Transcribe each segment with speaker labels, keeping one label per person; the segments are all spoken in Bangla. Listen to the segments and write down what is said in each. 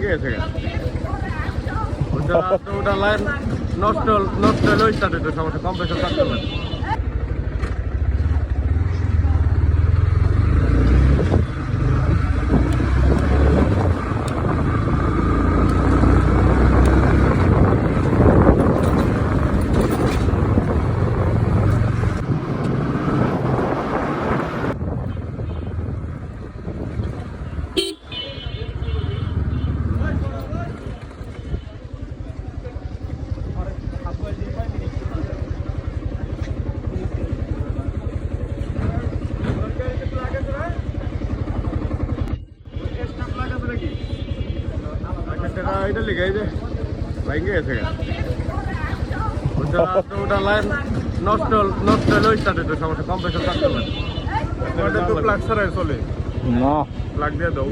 Speaker 1: ভেঙে গেছে ওটা লাইন নষ্ট নষ্ট হলে স্টার্ট হইতো সমস্যা কম্প্রেসর কাজ করবে এটা লিখে যে ভেঙে গেছে ওটা লাইন নষ্ট নষ্ট হলে স্টার্ট হইতো সমস্যা কম্প্রেসর কাজ করবে ওটা তো প্লাগ ছাড়াই চলে না প্লাগ দিয়ে দাও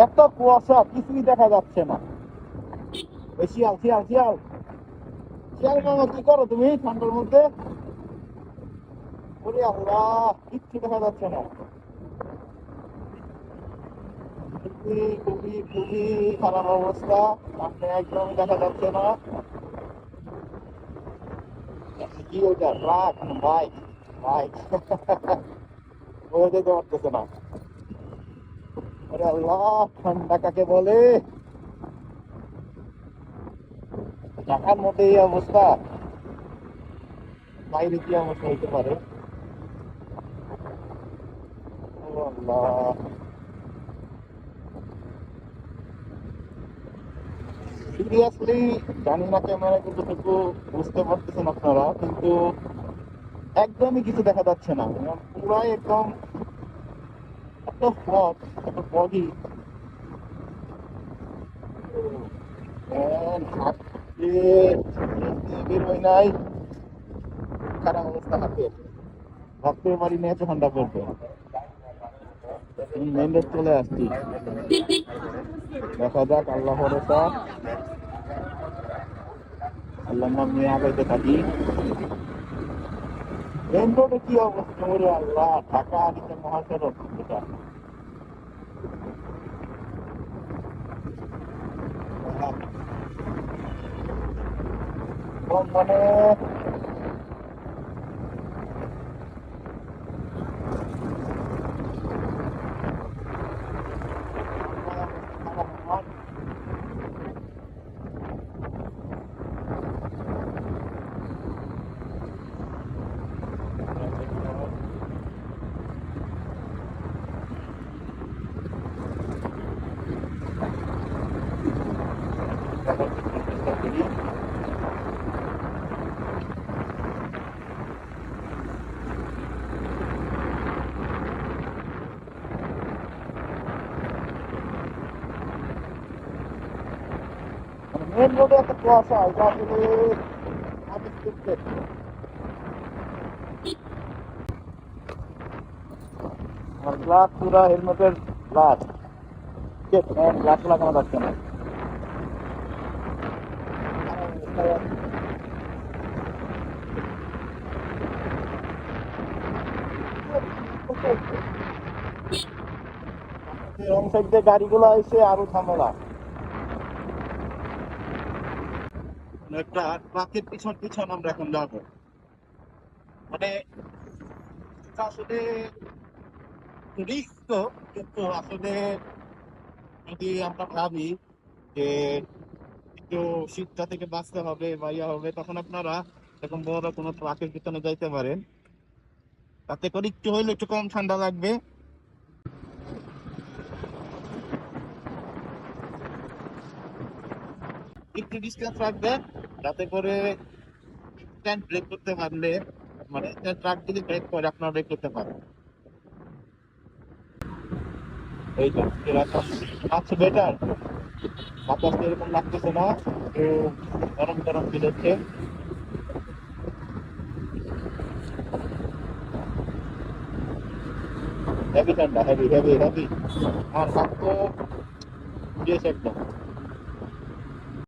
Speaker 2: এত কুয়াশা কিছুই দেখা যাচ্ছে না। শিয়াল শিয়াল শিয়াল শিয়াল মামা কি করো তুমি ঠান্ডার মধ্যে? ওরে আল্লাহ কিচ্ছু দেখা যাচ্ছে না, খুবই খুবই খুবই খারাপ অবস্থা, সামনে একদমই দেখা যাচ্ছে না। কি ওইটা ট্রাক বাইক বাইক বোঝা যেতে পারতেছে না। আরে আল্লাহ ঠান্ডা কাকে বলে, ঢাকার মধ্যে এই অবস্থা, বাইরে কি অবস্থা হইতে পারে? সিরিয়াসলি জানি না ক্যামেরা কিন্তু বুঝতে পারতেছেন আপনারা, কিন্তু একদমই কিছু দেখা যাচ্ছে না, পুরাই একদম এত ফগ এত ফগি, বের হয় নাই, খারাপ অবস্থা হাতের, ভাবতে পারি না এত ঠান্ডা পড়বে। মেন রোড চলে আসছি, দেখা যাক, আল্লাহ ভরসা, আল্লাহর নাম নিয়ে আগাইতে থাকি। মেন রোডে কি অবস্থা, ওরে আল্লাহ, ঢাকা নিচে মহাসড়ক এটা, মানে মেন রোডে এত কুয়াশা, এটা আসলে আনএক্সপেক্টেড। আমার গ্লাস পুরা হেলমেটের গ্লাস, গ্লাস লাগানো যাচ্ছে না। রং সাইড দিয়ে গাড়িগুলো এসে আরো ঝামেলা, একটা ট্রাকের পিছন পিছন আমরা এখন যাবো, মানে আসলে রিস্ক তো, কিন্তু আসলে যদি আমরা ভাবি যে একটু শীতটা থেকে বাঁচতে হবে বা ইয়া হবে, তখন আপনারা এরকম বড় কোনো ট্রাকের পিছনে যাইতে পারেন, তাতে করে একটু হইলে একটু কম ঠান্ডা লাগবে। একটু ডিস্টেন্স রাখবে, যাতে করে ইনস্ট্যান্ট ব্রেক করতে পারলে, মানে ট্রাক যদি ব্রেক করে আপনারা ব্রেক করতে পারেন। এই তো আচ্ছা, বেটার বাতাসটা এরকম লাগতেছে না, একটু গরম গরম ফিল হচ্ছে। হেভি ঠান্ডা, হেভি হেভি হেভি। আমার হাত তো দিয়েছে একদম।